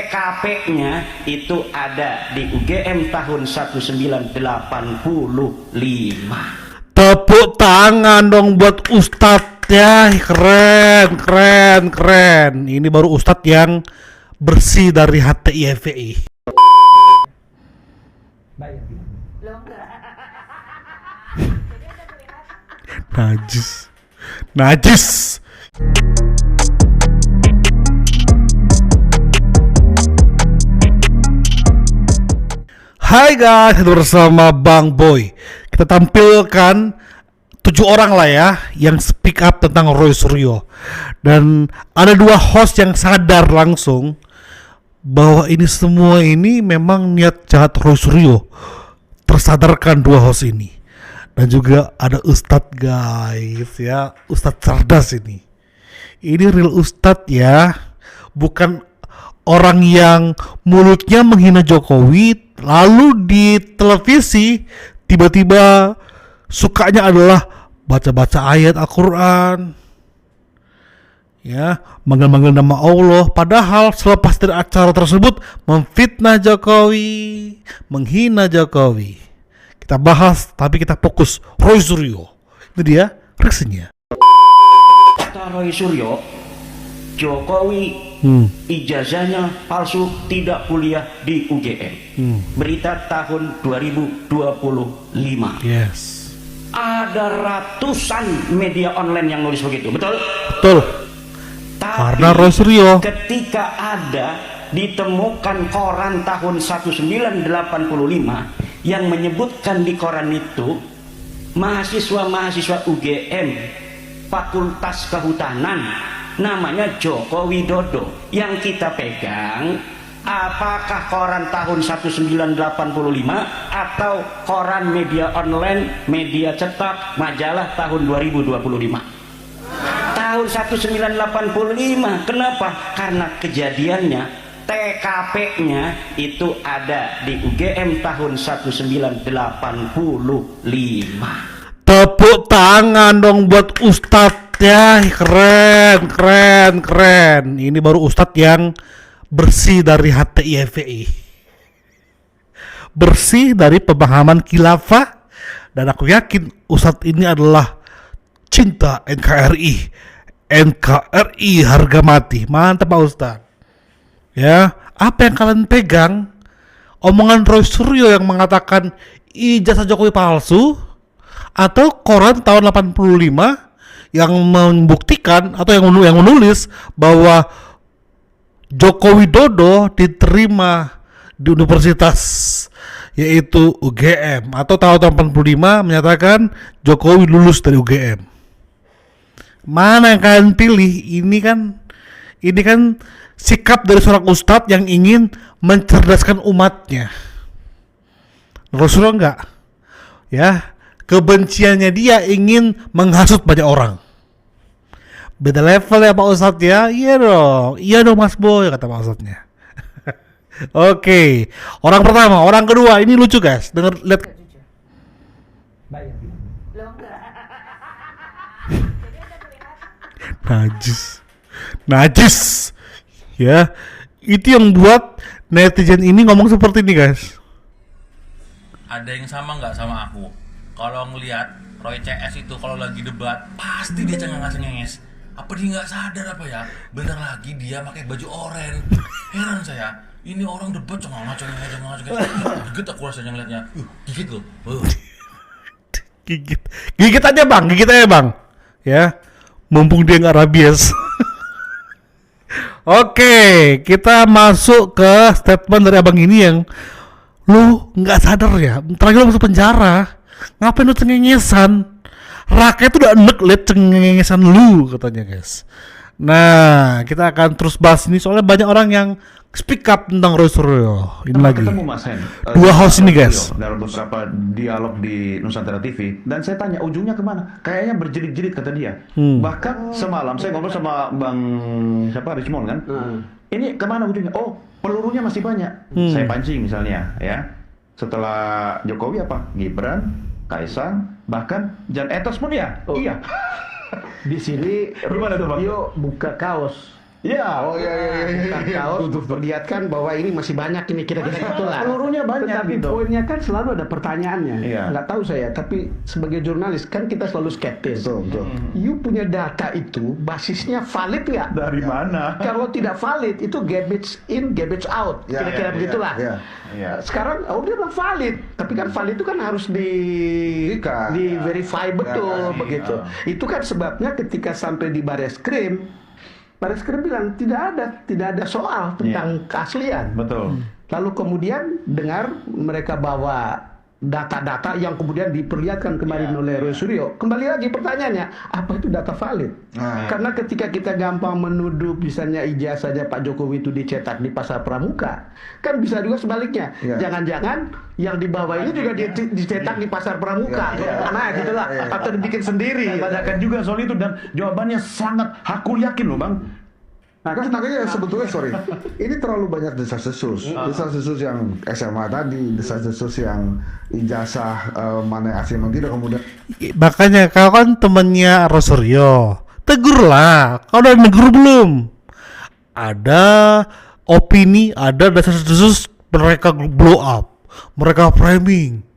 TKP-nya itu ada di UGM tahun 1985. Tepuk tangan dong buat Ustadz ya, keren, keren, keren. Ini baru Ustadz yang bersih dari HTI-FPI. Najis, najis. Hai guys, bersama Bang Boy. Kita tampilkan 7 orang lah ya yang speak up tentang Roy Suryo. Dan ada 2 host yang sadar langsung bahwa ini semua ini memang niat jahat Roy Suryo. Tersadarkan 2 host ini. Dan juga ada Ustadz guys ya, Ustadz cerdas ini. Ini real Ustadz ya, bukan orang yang mulutnya menghina Jokowi, lalu di televisi tiba-tiba sukanya adalah baca-baca ayat Al-Quran, ya, manggil-manggil nama Allah, padahal selepas dari acara tersebut memfitnah Jokowi, menghina Jokowi. Kita bahas, tapi kita fokus Roy Suryo. Itu dia reaksinya. Kata Roy Suryo, Jokowi ijazahnya palsu, tidak kuliah di UGM. Berita tahun 2025. Yes. Ada ratusan media online yang nulis begitu, betul? Betul. Tapi karena Roy Suryo ketika ada ditemukan koran tahun 1985 yang menyebutkan di koran itu mahasiswa-mahasiswa UGM Fakultas Kehutanan namanya Joko Widodo, yang kita pegang apakah koran tahun 1985 atau koran media online, media cetak, majalah tahun 2025. Tahun 1985. Kenapa? Karena kejadiannya TKP-nya itu ada di UGM tahun 1985. Tepuk tangan dong buat Ustadz ya, keren, keren, keren. Ini baru Ustadz yang bersih dari HTI-FPI, bersih dari pemahaman khilafah, dan aku yakin Ustadz ini adalah cinta NKRI, NKRI harga mati. Mantap Pak Ustadz. Ya, apa yang kalian pegang? Omongan Roy Suryo yang mengatakan ijazah Jokowi palsu, atau koran tahun 85 yang membuktikan atau yang menulis bahwa Joko Widodo diterima di universitas yaitu UGM, atau tahun 85 menyatakan Jokowi lulus dari UGM. Mana yang kalian pilih? Ini kan sikap dari seorang ustadz yang ingin mencerdaskan umatnya. Rasulullah enggak, ya, kebenciannya dia ingin menghasut banyak orang. Beda level ya Pak Ustadz ya. Iya dong Mas Boy, kata Pak Ustadznya. Oke, orang pertama, orang kedua, ini lucu guys, denger, lihat. Najis, najis, ya. Itu yang buat netizen ini ngomong seperti ini guys. Ada yang sama nggak sama aku? Kalau ngelihat Roy CS itu kalau lagi debat pasti dia cengenges-cengenges. Apa dia nggak sadar apa ya? Bentar lagi dia pakai baju oranye. Heran saya. Ini orang debat cengenges. Gigit aku rasanya ngeliatnya. Gigit loh. Gigit aja bang. Ya, mumpung dia nggak rabies. Oke, kita masuk ke statement dari abang ini yang lu nggak sadar ya. Terakhir lu masuk penjara. Ngapain lu cengengesan? Rakyat tuh udah enek liat cengengesan lu, katanya guys. Nah, kita akan terus bahas ini soalnya banyak orang yang speak up tentang Roy Suryo. Ini lagi ketemu Mas Hen, 2 host ini guys dalam beberapa dialog di Nusantara TV, dan saya tanya ujungnya kemana? Kayaknya berjelit-jelit kata dia. Bahkan semalam saya ngobrol sama Bang Richmond kan. Ini kemana ujungnya? Oh, pelurunya masih banyak. Saya pancing misalnya ya. Setelah Jokowi apa? Gibran, Kaisang, bahkan Jan Etos pun ya. Iya. Di sini Gimana tuh Bang? Suryo buka kaos Iya. Oh iya. Untuk perlihatkan bahwa ini masih banyak ini kira-kira itulah. Pelurunya banyak Tetapi gitu. poinnya kan selalu ada pertanyaannya. Iya. Nggak tahu saya, tapi sebagai jurnalis kan kita selalu skeptis. Betul. You punya data itu basisnya valid nggak? Dari mana? Kalau tidak valid itu garbage in, garbage out. Ya, Kira-kira ya, begitulah. ya, ya. Sekarang dia bilang valid, tapi kan valid itu kan harus Kan. di verify betul Ya, begitu. Itu kan sebabnya ketika sampai di Bareskrim bilang tidak ada soal tentang keaslian. Betul. Lalu kemudian dengar mereka bawa data-data yang kemudian diperlihatkan kemarin oleh Roy Suryo. Kembali lagi pertanyaannya, apa itu data valid? Karena ketika kita gampang menuduh misalnya ijazahnya Pak Jokowi itu dicetak di Pasar Pramuka, kan bisa juga sebaliknya. Ya. Jangan-jangan yang di bawah ini juga dicetak di Pasar Pramuka. Nah, gitulah. Atau dibikin sendiri. Tanyakan juga soal itu dan jawabannya sangat hakul yakin loh bang. Nah, kan makanya sebetulnya ini terlalu banyak desas-desus yang SMA tadi, desas-desus yang ijazah mana yang asli mana tidak, kemudian Makanya kau kan temennya Rosario, tegurlah. Kau udah negur belum? Ada opini, ada desas-desus, mereka blow up, mereka framing.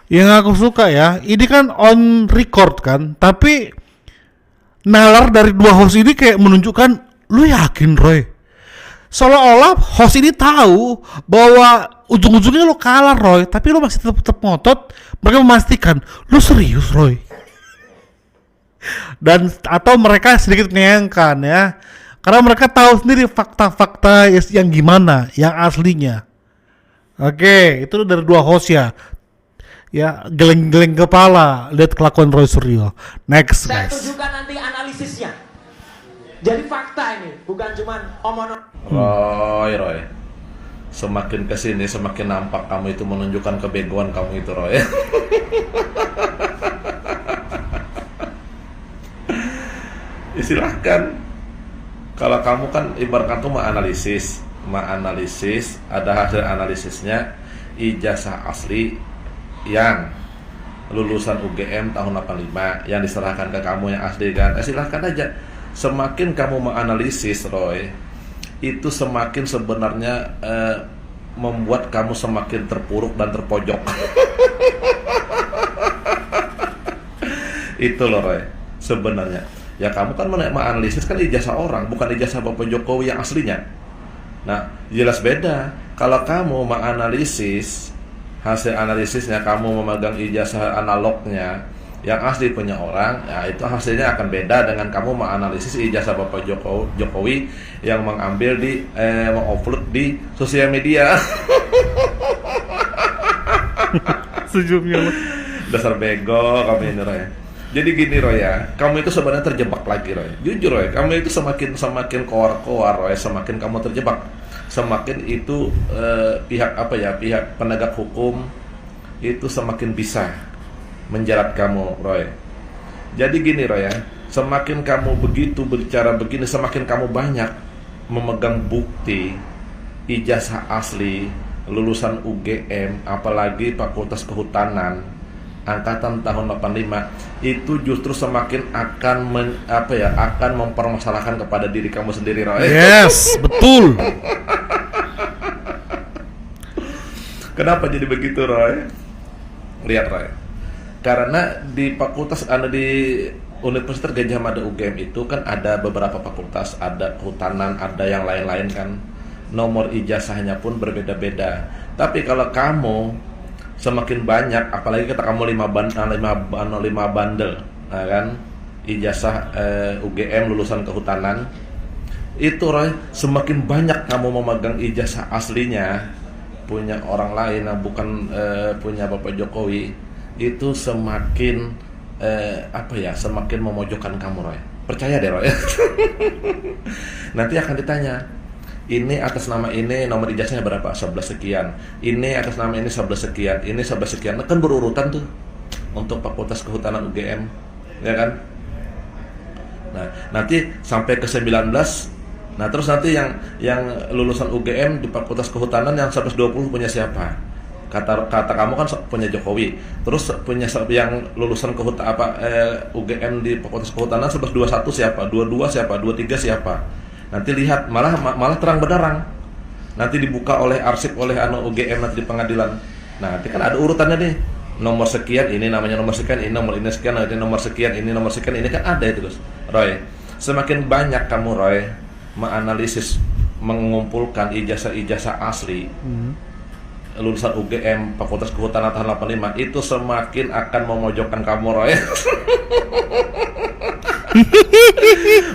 Yang aku suka ya, ini kan on record kan, tapi nalar dari dua host ini kayak menunjukkan, lu yakin Roy? Seolah-olah host ini tahu bahwa ujung-ujungnya lu kalah Roy, tapi lu masih tetap ngotot. Mereka memastikan, lu serius Roy? Dan atau mereka sedikit menyayangkan ya, karena mereka tahu sendiri fakta-fakta yang gimana, yang aslinya. Oke, itu dari dua host ya. Ya, geleng-geleng kepala lihat kelakuan Roy Suryo. Next Saya guys. tunjukkan nanti analisisnya. Jadi fakta ini, bukan cuman omongan. Roy. Semakin kesini semakin nampak kamu itu menunjukkan kebegoan kamu itu, Roy. Silahkan. Kalau kamu kan ibaratkan tuh menganalisis, ada hasil analisisnya, ijazah asli yang lulusan UGM tahun 85 yang diserahkan ke kamu yang asli kan. Silahkan aja. Semakin kamu menganalisis, Roy, itu semakin sebenarnya membuat kamu semakin terpuruk dan terpojok. Itu loh, Roy, sebenarnya. Ya kamu kan menganalisis kan ijazah orang, bukan ijazah Bapak Jokowi yang aslinya. Nah, jelas beda. Kalau kamu menganalisis hasil analisisnya, kamu memegang ijazah analognya yang asli punya orang, ya itu hasilnya akan beda dengan kamu menganalisis ijazah Bapak Jokowi yang mengambil di mengupload di sosial media. Sejumnya Dasar bego kamu ini, Roy. Jadi gini, Roy ya, kamu itu sebenarnya terjebak lagi, Roy. Jujur, Roy, kamu itu semakin koar-koar, Roy, semakin kamu terjebak, semakin itu pihak penegak hukum itu semakin bisa menjerat kamu, Roy. Jadi gini, Roy ya, semakin kamu begitu berbicara begini, semakin kamu banyak memegang bukti ijazah asli lulusan UGM, apalagi Fakultas Kehutanan angkatan tahun 85, itu justru semakin akan akan mempermasalahkan kepada diri kamu sendiri, Roy. Yes, betul. Kenapa jadi begitu, Roy? Lihat, Roy. Karena di di Universitas Gadjah Mada UGM itu kan ada beberapa fakultas, ada kehutanan, ada yang lain-lain kan. Nomor ijazahnya pun berbeda-beda. Tapi kalau kamu semakin banyak, apalagi kata kamu 5 bandel, nah kan, ijazah UGM lulusan kehutanan, itu, Roy, semakin banyak kamu memegang ijazah aslinya punya orang lain yang bukan punya Bapak Jokowi, itu semakin semakin memojokkan kamu, Roy. Percaya deh, Roy. Nanti akan ditanya, ini atas nama ini nomor ijazahnya berapa? 11 sekian. Ini atas nama ini 11 sekian. Ini 11 sekian. Nah, kan berurutan tuh untuk Fakultas Kehutanan UGM, ya kan? Nah, nanti sampai ke 19. Nah, terus nanti yang lulusan UGM di Fakultas Kehutanan yang 11-20 punya siapa? kata kamu kan punya Jokowi, terus punya yang lulusan UGM di Fakultas Kehutanan 1121 siapa, 22 siapa, 23 siapa. Nanti lihat malah terang benderang. Nanti dibuka oleh arsip oleh UGM nanti di pengadilan. Nah, nanti kan ada urutannya nih. Nomor sekian ini namanya nomor sekian, ini nomor ini sekian, ini nomor sekian, ini nomor sekian, ini kan ada itu, Gus. Roy, semakin banyak kamu Roy menganalisis, mengumpulkan ijazah-ijazah asli lulusan UGM Fakultas Kehutanan tahun 85, itu semakin akan memojokkan kamu Roy.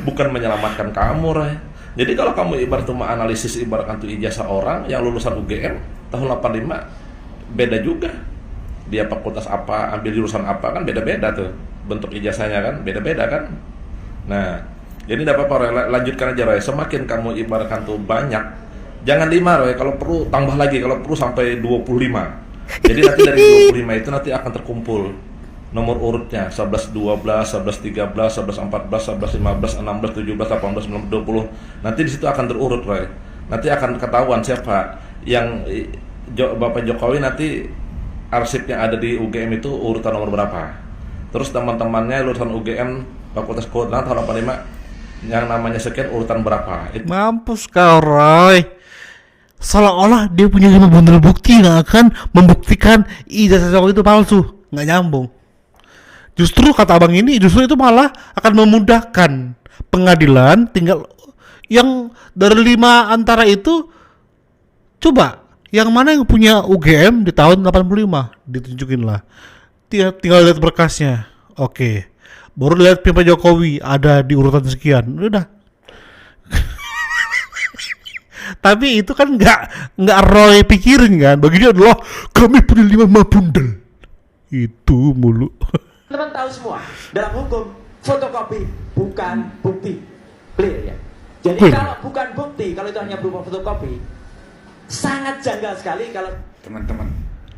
Bukan menyelamatkan kamu Roy. Jadi kalau kamu ibarat menganalisis ibaratkan tuh ijazah orang yang lulusan UGM tahun 85, beda juga. Dia fakultas apa, ambil jurusan apa, kan beda-beda tuh bentuk ijazahnya kan, beda-beda kan. Nah, jadi tidak apa-apa Roy, lanjutkan aja Roy. Semakin kamu ibaratkan tuh banyak, jangan 5 Roy, kalau perlu tambah lagi, kalau perlu sampai 25. Jadi nanti dari 25 itu nanti akan terkumpul nomor urutnya 11, 12, 11, 13, 11, 14, 11, 15, 16, 17, 18, 19, 20. Nanti di situ akan terurut Roy. Nanti akan ketahuan siapa yang Bapak Jokowi nanti arsip yang ada di UGM itu urutan nomor berapa. Terus teman-temannya lulusan UGM Fakultas Kehutanan tahun 85 yang namanya sekian urutan berapa. Mampus kau Roy. Seolah-olah dia punya 5 bundel bukti yang akan membuktikan ijazah Jokowi itu palsu. Nggak nyambung. Justru kata abang ini, justru itu malah akan memudahkan pengadilan. Tinggal yang dari 5 antara itu, coba yang mana yang punya UGM di tahun 85 ditunjukin lah. Tinggal lihat berkasnya. Oke, baru lihat Pak Jokowi ada di urutan sekian. Udah. Tapi itu kan nggak Roy pikirin kan. Bagi dia adalah kami punya 5 bundel. Itu mulu. Teman tahu semua, dalam hukum fotokopi bukan bukti. Clear ya? Jadi kalau bukan bukti, kalau itu hanya berupa fotokopi, sangat janggal sekali kalau teman-teman,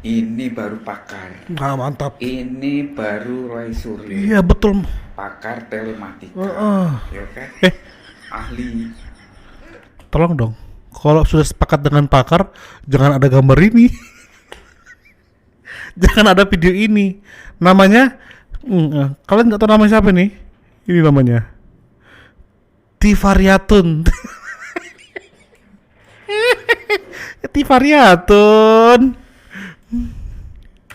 ini baru pakar. Nah, mantap. Ini baru Roy Suryo. Iya, betul. Pakar telematika. Ya kan? Ahli. Tolong dong. Kalau sudah sepakat dengan pakar, jangan ada gambar ini. Jangan ada video ini. Namanya kalian nggak tahu namanya siapa nih? Ini namanya Tifariatun. Tifariatun.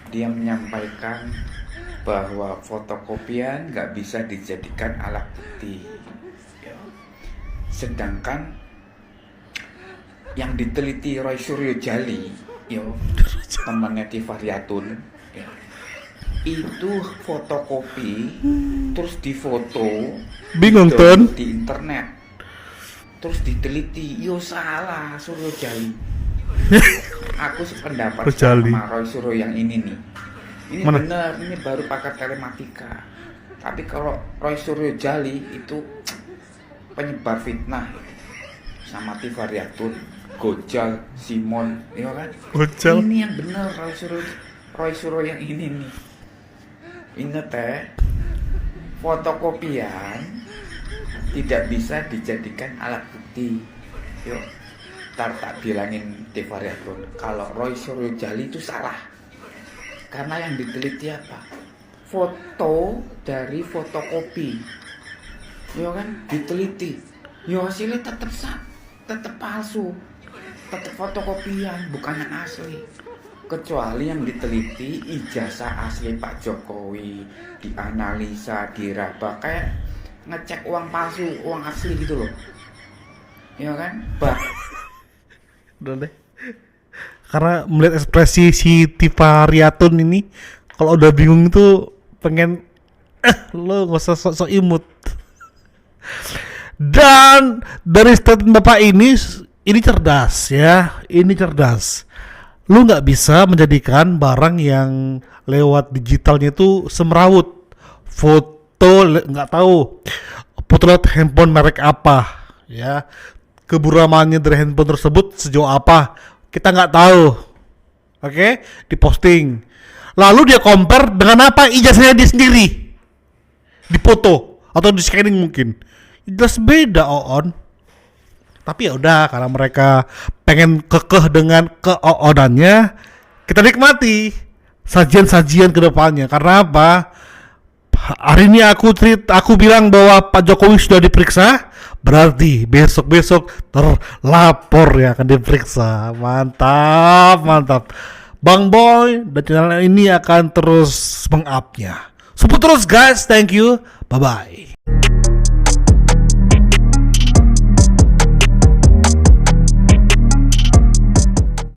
Dia menyampaikan bahwa fotokopian nggak bisa dijadikan alat bukti. Sedangkan yang diteliti Roy Suryo Jali, temannya Tifariatun, itu fotokopi terus difoto, bingung Ton, di internet terus diteliti. Salah Suryo Jali. Aku sependapat sama Roy Suryo yang ini nih. Ini mana? Benar, ini baru pakar telematika. Tapi kalau Roy Suryo Jali itu penyebar fitnah sama Tifariatun, Gojal, Simon, ya kan? Gojal. Ini yang benar Roy Suryo yang ini nih. Ingat fotokopian tidak bisa dijadikan alat bukti. Yuk, tak bilangin Tifariatun kalau Roy Suryo Jali itu salah. Karena yang diteliti apa? Foto dari fotokopi. Ya kan, diteliti. Ya hasilnya tetap palsu. Tetap fotokopian, bukan yang asli. Kecuali yang diteliti ijazah asli Pak Jokowi, dianalisa, diraba, kayak ngecek uang palsu, uang asli gitu loh. Ya kan? Udah deh. Karena melihat ekspresi si Tifariatun ini, kalau udah bingung itu pengen lo nggak usah sok-sok imut. Dan dari statement Bapak ini cerdas ya, ini cerdas. Lu nggak bisa menjadikan barang yang lewat digitalnya itu semrawut. Foto nggak tahu, foto lewat handphone merek apa, ya, keburamannya dari handphone tersebut sejauh apa, kita nggak tahu. Oke, diposting. Lalu dia compare dengan apa ijazahnya dia sendiri, dipoto atau di scanning mungkin, jelas beda on. Tapi ya udah, karena mereka pengen kekeh dengan keoonannya, kita nikmati sajian-sajian kedepannya. Karena apa? Hari ini aku bilang bahwa Pak Jokowi sudah diperiksa, berarti besok-besok terlapor ya akan diperiksa. Mantap. Bang Boy dan channel ini akan terus meng-up-nya. Support terus guys, thank you, bye-bye.